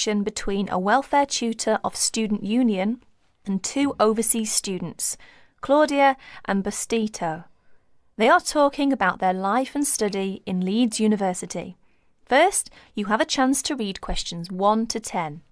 conversation between a welfare tutor of Student Union and two overseas students, Claudia and Bastito. They are talking about their life and study in Leeds University. First, you have a chance to read questions 1 to 10.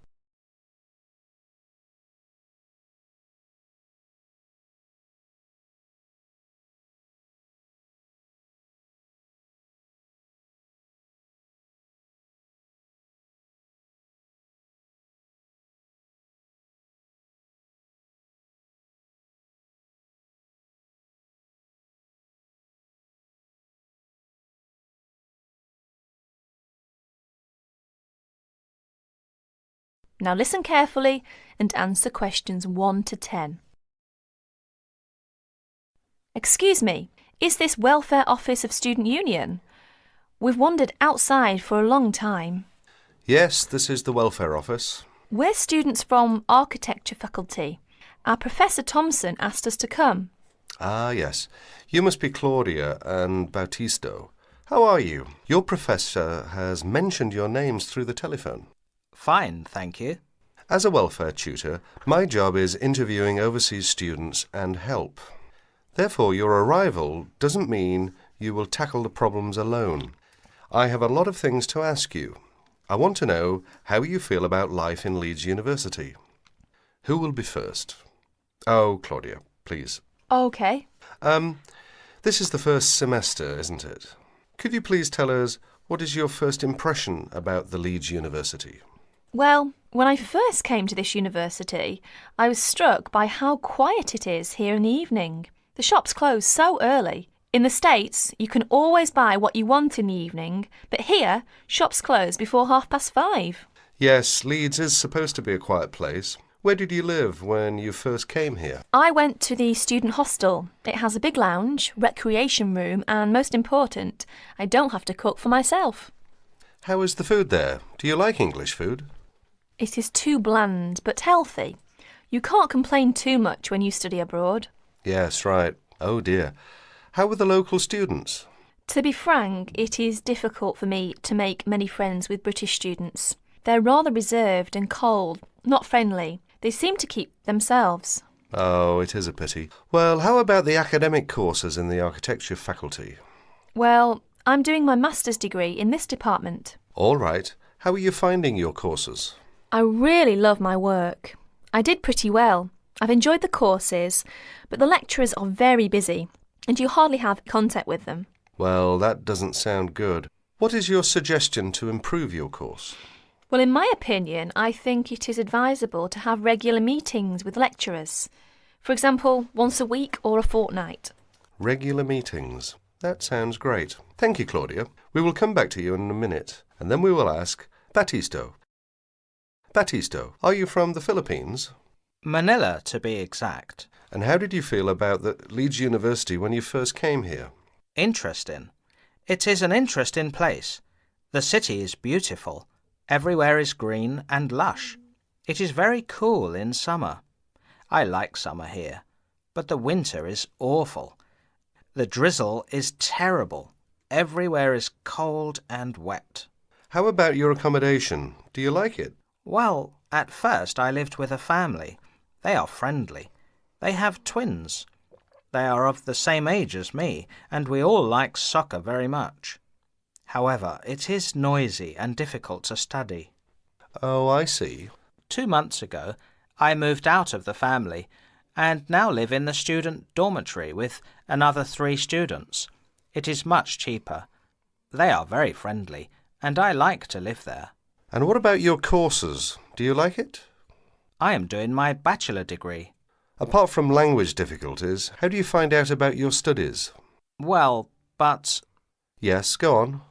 Now listen carefully and answer questions 1 to 10. Excuse me, is this Welfare Office of Student Union? We've wandered outside for a long time. Yes, this is the Welfare Office. We're students from Architecture faculty. Our Professor Thompson asked us to come. Ah, yes. You must be Claudia and Bautisto. How are you? Your professor has mentioned your names through the telephone. Fine, thank you. As a welfare tutor, my job is interviewing overseas students and help. Therefore, your arrival doesn't mean you will tackle the problems alone. I have a lot of things to ask you. I want to know how you feel about life in Leeds University. Who will be first? Oh, Claudia, please. OK. This is the first semester, isn't it? Could you please tell us what is your first impression about the Leeds University? Well, when I first came to this university, I was struck by how quiet it is here in the evening. The shops close so early. In the States, you can always buy what you want in the evening, but here, shops close before 5:30. Yes, Leeds is supposed to be a quiet place. Where did you live when you first came here? I went to the student hostel. It has a big lounge, recreation room, and most important, I don't have to cook for myself. How is the food there? Do you like English food? It is too bland, but healthy. You can't complain too much when you study abroad. Yes, right. Oh dear. How were the local students? To be frank, it is difficult for me to make many friends with British students. They're rather reserved and cold, not friendly. They seem to keep themselves. Oh, it is a pity. Well, how about the academic courses in the architecture faculty? Well, I'm doing my master's degree in this department. All right. How are you finding your courses? I really love my work. I did pretty well. I've enjoyed the courses, but the lecturers are very busy, and you hardly have contact with them. Well, that doesn't sound good. What is your suggestion to improve your course? Well, in my opinion, I think it is advisable to have regular meetings with lecturers. For example, once a week or a fortnight. Regular meetings. That sounds great. Thank you, Claudia. We will come back to you in a minute, and then we will ask Batisto. Batisto, are you from the Philippines? Manila, to be exact. And how did you feel about the Leeds University when you first came here? Interesting. It is an interesting place. The city is beautiful. Everywhere is green and lush. It is very cool in summer. I like summer here, but the winter is awful. The drizzle is terrible. Everywhere is cold and wet. How about your accommodation? Do you like it? Well, at first I lived with a family. They are friendly. They have twins. They are of the same age as me, and we all like soccer very much. However, it is noisy and difficult to study. Oh, I see. 2 months ago, I moved out of the family and now live in the student dormitory with another 3 students. It is much cheaper. They are very friendly, and I like to live there. And what about your courses? Do you like it? I am doing my bachelor degree. Apart from language difficulties, how do you find out about your studies? Well, but... Yes, go on.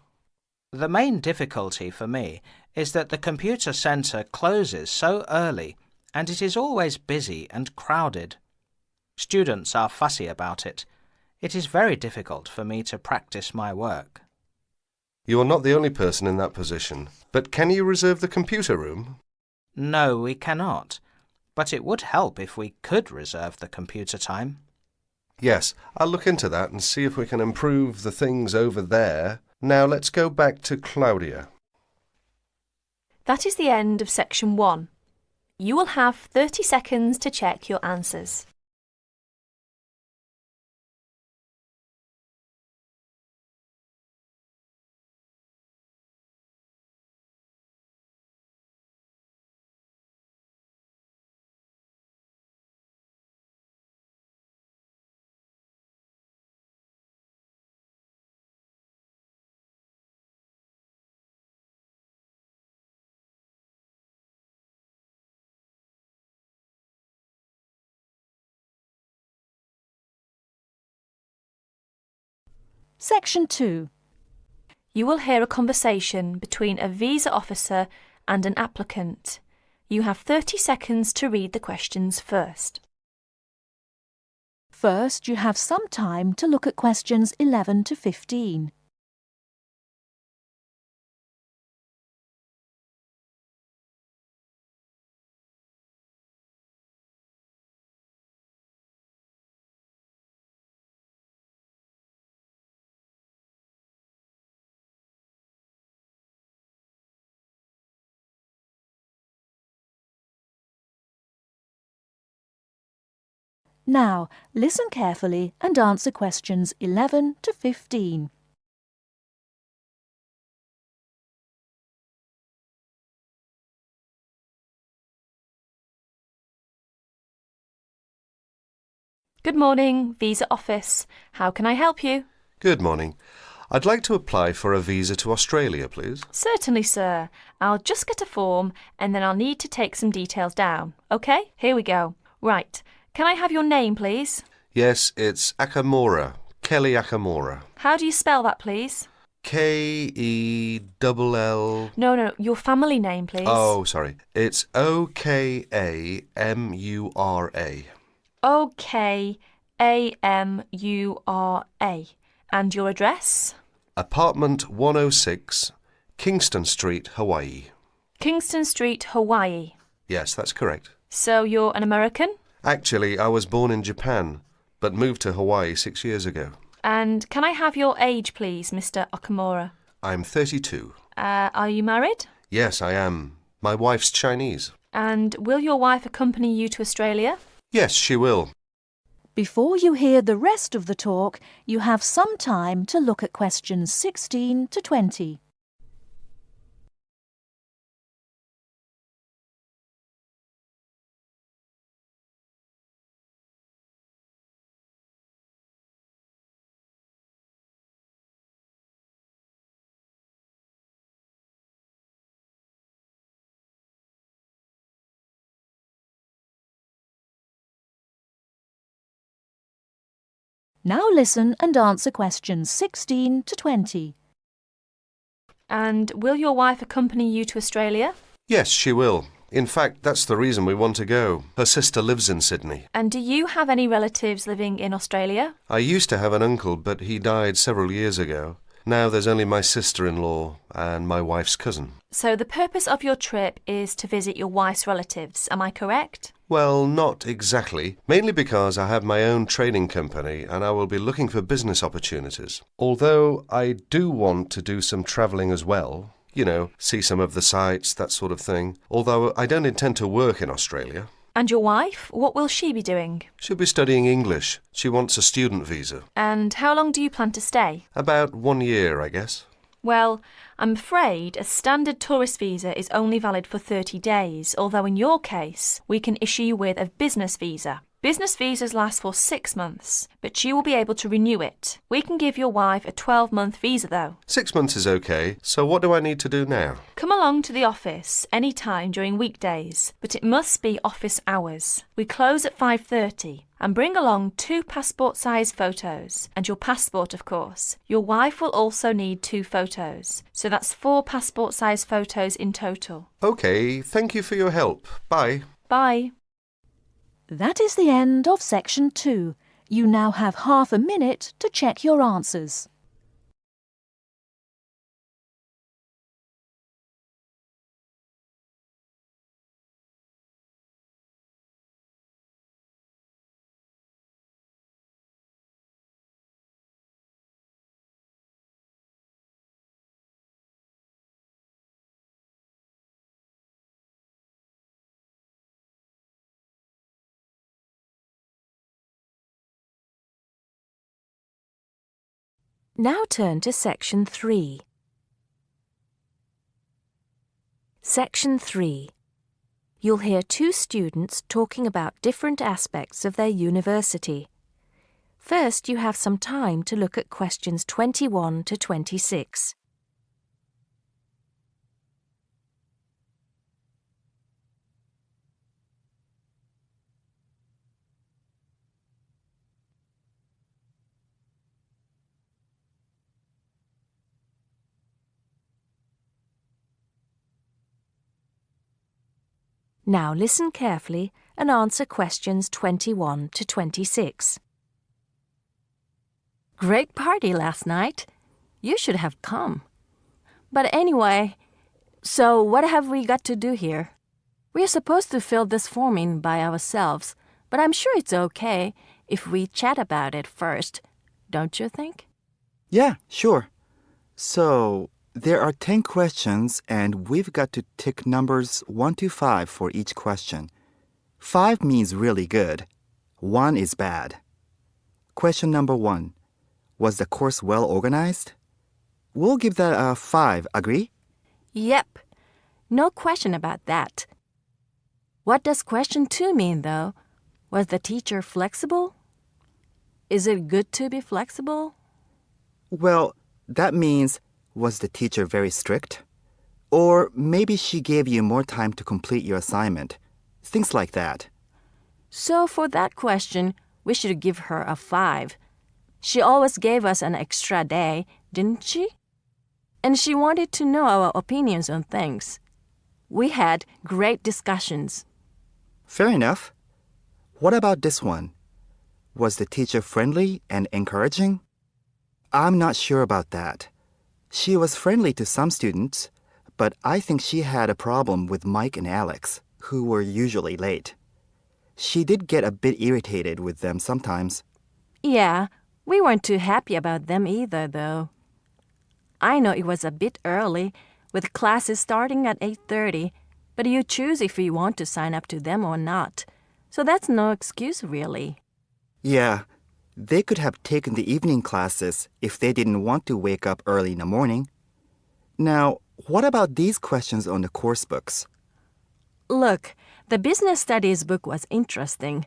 The main difficulty for me is that the computer centre closes so early, and it is always busy and crowded. Students are fussy about it. It is very difficult for me to practice my work. You are not the only person in that position, but can you reserve the computer room? No, we cannot, but it would help if we could reserve the computer time. Yes, I'll look into that and see if we can improve the things over there. Now let's go back to Claudia. That is the end of section 1. You will have 30 seconds to check your answers. Section 2. You will hear a conversation between a visa officer and an applicant. You have 30 seconds to read the questions first. First, you have some time to look at questions 11 to 15. Now, listen carefully and answer questions 11 to 15. Good morning, Visa Office. How can I help you? Good morning. I'd like to apply for a visa to Australia, please. Certainly, sir. I'll just get a form and then I'll need to take some details down. OK, here we go. Right. Can I have your name, please? Yes, it's Akamora, Kelly Akamora. How do you spell that, please? K-E-double-L... No, your family name, please. Oh, sorry. It's O-K-A-M-U-R-A. O-K-A-M-U-R-A. And your address? Apartment 106, Kingston Street, Hawaii. Kingston Street, Hawaii. Yes, that's correct. So you're an American? Actually, I was born in Japan, but moved to Hawaii 6 years ago. And can I have your age, please, Mr. Okamura? I'm 32. Are you married? Yes, I am. My wife's Chinese. And will your wife accompany you to Australia? Yes, she will. Before you hear the rest of the talk, you have some time to look at questions 16 to 20. Now listen and answer questions 16 to 20. And will your wife accompany you to Australia? Yes, she will. In fact, that's the reason we want to go. Her sister lives in Sydney. And do you have any relatives living in Australia? I used to have an uncle, but he died several years ago. Now there's only my sister-in-law and my wife's cousin. So the purpose of your trip is to visit your wife's relatives, am I correct? Well, not exactly. Mainly because I have my own training company and I will be looking for business opportunities. Although I do want to do some travelling as well. You know, see some of the sights, that sort of thing. Although I don't intend to work in Australia. And your wife, what will she be doing? She'll be studying English. She wants a student visa. And how long do you plan to stay? About 1 year, I guess. Well, I'm afraid a standard tourist visa is only valid for 30 days, although in your case, we can issue you with a business visa. Business visas last for 6 months, but you will be able to renew it. We can give your wife a 12-month visa though. 6 months is okay, so what do I need to do now? Come along to the office any time during weekdays, but it must be office hours. We close at 5:30. And bring along 2 passport-sized photos, and your passport, of course. Your wife will also need 2 photos, so that's 4 passport-sized photos in total. Okay, thank you for your help. Bye. Bye. That is the end of section 2. You now have half a minute to check your answers. Now turn to Section 3. Section 3. You'll hear two students talking about different aspects of their university. First, you have some time to look at questions 21 to 26. Now listen carefully and answer questions 21 to 26. Great party last night. You should have come. But anyway, so what have we got to do here? We're supposed to fill this form in by ourselves, but I'm sure it's okay if we chat about it first, don't you think? Yeah, sure. So, there are 10 questions and we've got to tick numbers 1 to 5 for each question. 5 means really good. 1 is bad. Question number 1. Was the course well organized? We'll give that a 5, agree? Yep. No question about that. What does question 2 mean, though? Was the teacher flexible? Is it good to be flexible? Well, that means, was the teacher very strict? Or maybe she gave you more time to complete your assignment. Things like that. So for that question, we should give her a 5. She always gave us an extra day, didn't she? And she wanted to know our opinions on things. We had great discussions. Fair enough. What about this one? Was the teacher friendly and encouraging? I'm not sure about that. She was friendly to some students, but I think she had a problem with Mike and Alex, who were usually late. She did get a bit irritated with them sometimes. Yeah, we weren't too happy about them either, though. I know it was a bit early, with classes starting at 8:30, but you choose if you want to sign up to them or not. So that's no excuse, really. Yeah, they could have taken the evening classes if they didn't want to wake up early in the morning. Now, what about these questions on the course books? Look, the business studies book was interesting,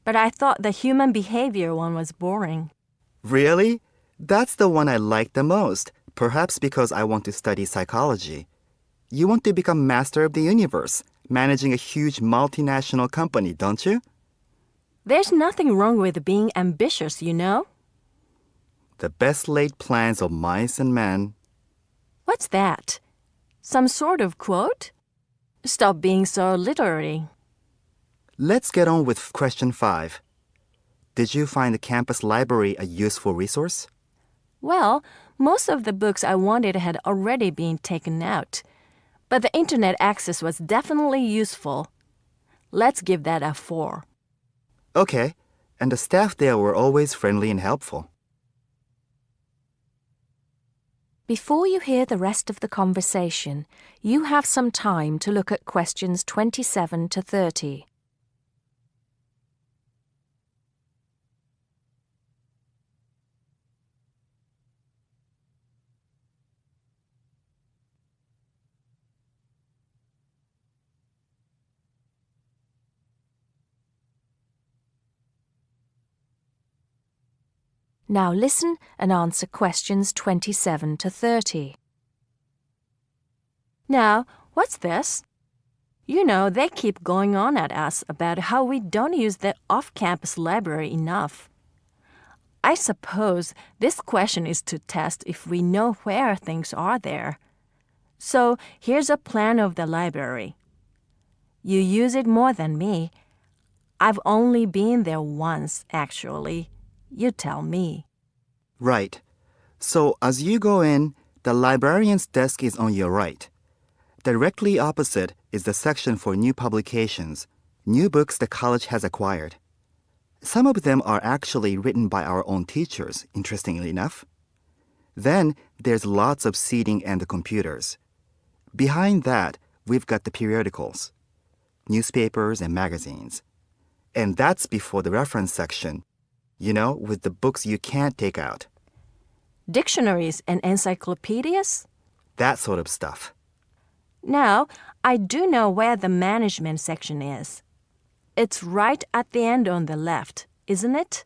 but I thought the human behavior one was boring. Really? That's the one I like the most, perhaps because I want to study psychology. You want to become master of the universe, managing a huge multinational company, don't you? There's nothing wrong with being ambitious, you know? The best laid plans of mice and men. What's that? Some sort of quote? Stop being so literary. Let's get on with question 5. Did you find the campus library a useful resource? Well, most of the books I wanted had already been taken out, but the internet access was definitely useful. Let's give that a 4. Okay, and the staff there were always friendly and helpful. Before you hear the rest of the conversation, you have some time to look at questions 27 to 30. Now listen and answer questions 27 to 30. Now, what's this? You know, they keep going on at us about how we don't use the off-campus library enough. I suppose this question is to test if we know where things are there. So here's a plan of the library. You use it more than me. I've only been there once, actually. You tell me. Right. So as you go in, the librarian's desk is on your right. Directly opposite is the section for new publications, new books the college has acquired. Some of them are actually written by our own teachers, interestingly enough. Then there's lots of seating and the computers. Behind that, we've got the periodicals, newspapers and magazines. And that's before the reference section, you know, with the books you can't take out. Dictionaries and encyclopedias? That sort of stuff. Now, I do know where the management section is. It's right at the end on the left, isn't it?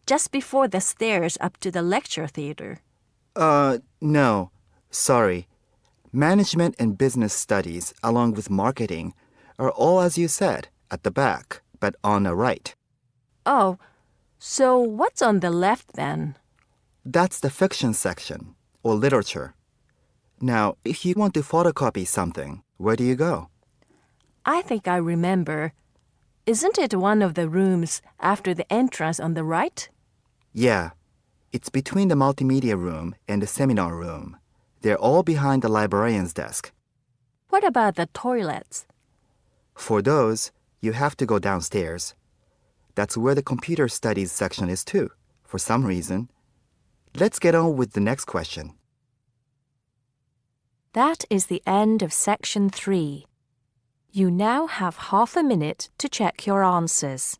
Just before the stairs up to the lecture theater. No. Sorry. Management and business studies, along with marketing, are all, as you said, at the back, but on the right. Oh, so what's on the left then? That's the fiction section, or literature. Now, if you want to photocopy something, where do you go? I think I remember. Isn't it one of the rooms after the entrance on the right? Yeah. It's between the multimedia room and the seminar room. They're all behind the librarian's desk. What about the toilets? For those, you have to go downstairs. That's where the computer studies section is too, for some reason. Let's get on with the next question. That is the end of section 3. You now have half a minute to check your answers.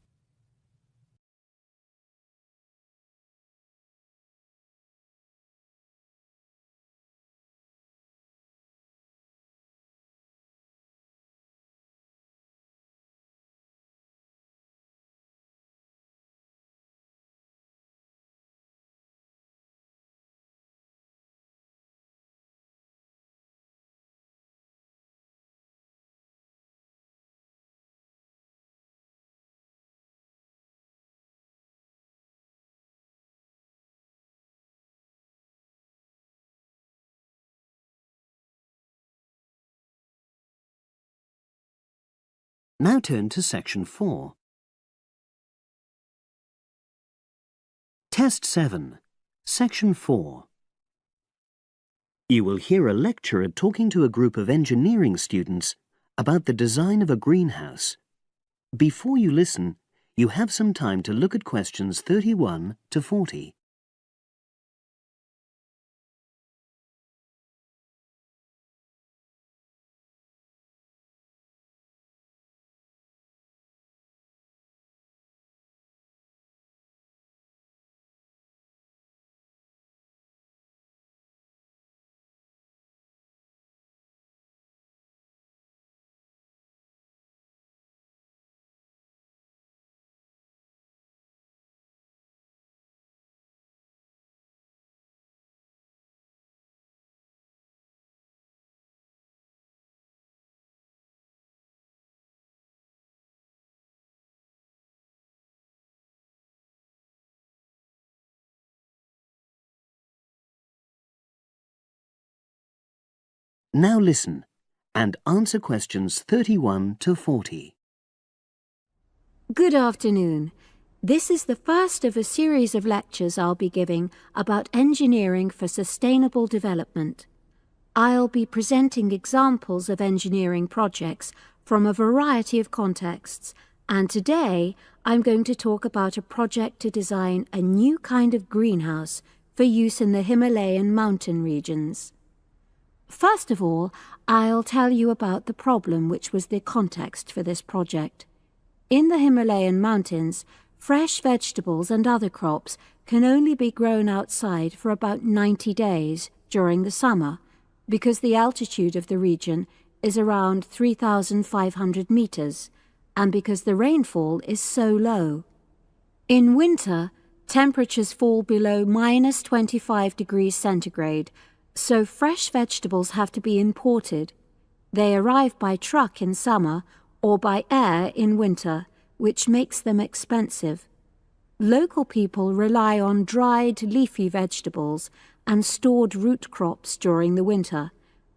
Now turn to section 4. Test 7, section 4. You will hear a lecturer talking to a group of engineering students about the design of a greenhouse. Before you listen, you have some time to look at questions 31 to 40. Now listen and answer questions 31 to 40. Good afternoon. This is the first of a series of lectures I'll be giving about engineering for sustainable development. I'll be presenting examples of engineering projects from a variety of contexts, and today I'm going to talk about a project to design a new kind of greenhouse for use in the Himalayan mountain regions. First of all, I'll tell you about the problem which was the context for this project. In the Himalayan mountains, fresh vegetables and other crops can only be grown outside for about 90 days during the summer, because the altitude of the region is around 3,500 meters, and because the rainfall is so low. In winter, temperatures fall below minus 25 degrees centigrade, so fresh vegetables have to be imported. They arrive by truck in summer or by air in winter, which makes them expensive. Local people rely on dried leafy vegetables and stored root crops during the winter,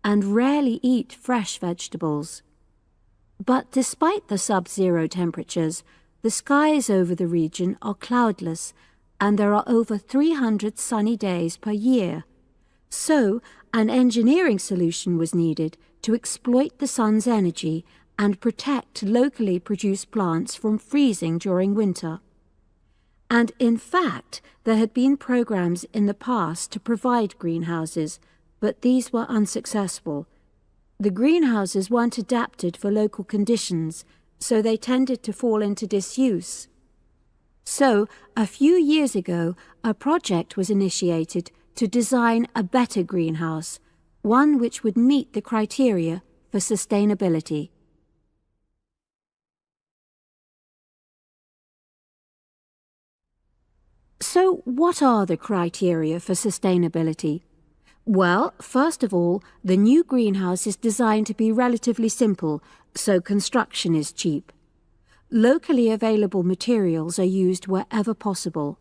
and rarely eat fresh vegetables. But despite the sub-zero temperatures, the skies over the region are cloudless, and there are over 300 sunny days per year. So, an engineering solution was needed to exploit the sun's energy and protect locally produced plants from freezing during winter. And in fact, there had been programs in the past to provide greenhouses, but these were unsuccessful. The greenhouses weren't adapted for local conditions, so they tended to fall into disuse. So, a few years ago, a project was initiated to design a better greenhouse, one which would meet the criteria for sustainability. So, what are the criteria for sustainability? Well, first of all, the new greenhouse is designed to be relatively simple, so construction is cheap. Locally available materials are used wherever possible.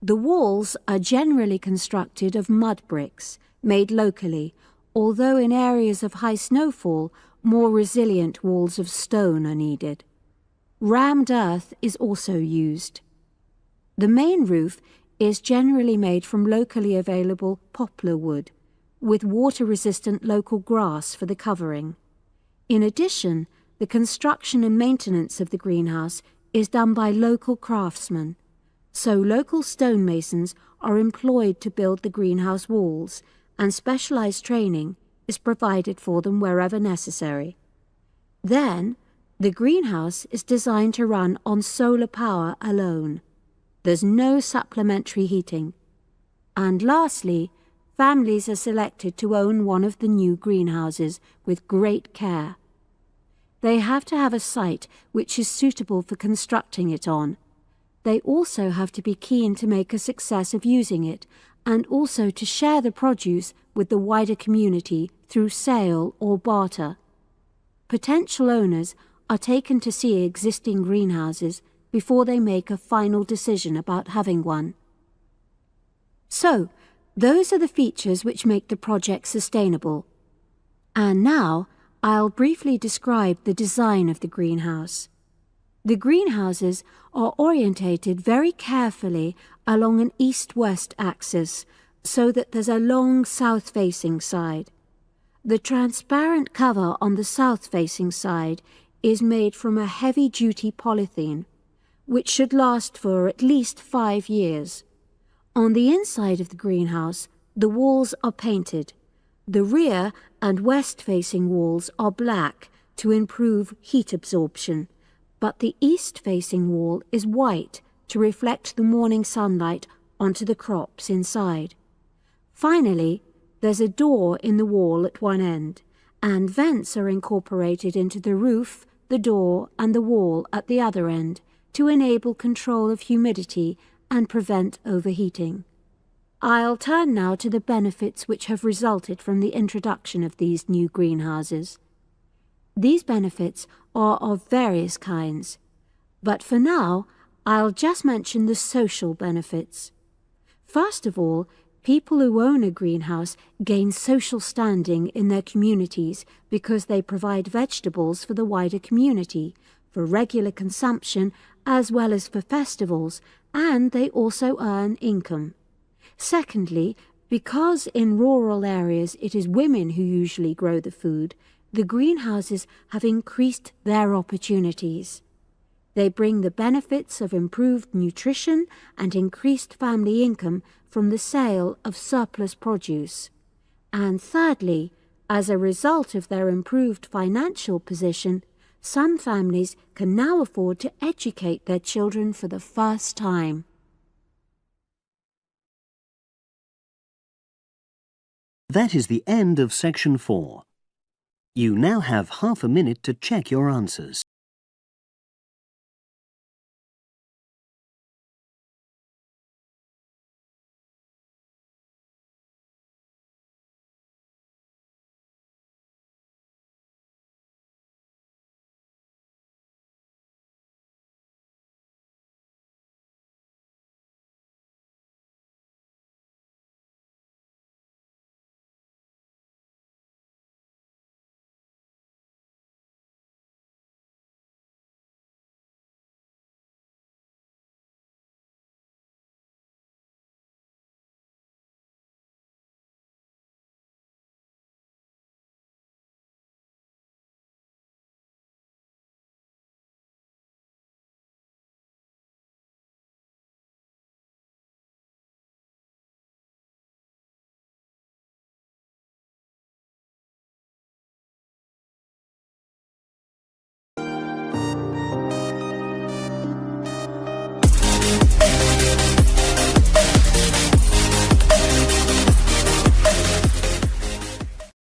The walls are generally constructed of mud bricks, made locally, although in areas of high snowfall, more resilient walls of stone are needed. Rammed earth is also used. The main roof is generally made from locally available poplar wood, with water-resistant local grass for the covering. In addition, the construction and maintenance of the greenhouse is done by local craftsmen, so local stonemasons are employed to build the greenhouse walls, and specialized training is provided for them wherever necessary. Then, the greenhouse is designed to run on solar power alone. There's no supplementary heating. And lastly, families are selected to own one of the new greenhouses with great care. They have to have a site which is suitable for constructing it on. They also have to be keen to make a success of using it, and also to share the produce with the wider community through sale or barter. Potential owners are taken to see existing greenhouses before they make a final decision about having one. So, those are the features which make the project sustainable. And now, I'll briefly describe the design of the greenhouse. The greenhouses are orientated very carefully along an east-west axis, so that there's a long south-facing side. The transparent cover on the south-facing side is made from a heavy-duty polythene, which should last for at least 5 years. On the inside of the greenhouse, the walls are painted. The rear and west-facing walls are black to improve heat absorption, but the east-facing wall is white to reflect the morning sunlight onto the crops inside. Finally, there's a door in the wall at one end, and vents are incorporated into the roof, the door, and the wall at the other end, to enable control of humidity and prevent overheating. I'll turn now to the benefits which have resulted from the introduction of these new greenhouses. These benefits are of various kinds, but for now I'll just mention the social benefits. First of all, people who own a greenhouse gain social standing in their communities because they provide vegetables for the wider community, for regular consumption as well as for festivals, and they also earn income. Secondly, because in rural areas it is women who usually grow the food, the greenhouses have increased their opportunities. They bring the benefits of improved nutrition and increased family income from the sale of surplus produce. And thirdly, as a result of their improved financial position, some families can now afford to educate their children for the first time. That is the end of section 4. You now have half a minute to check your answers.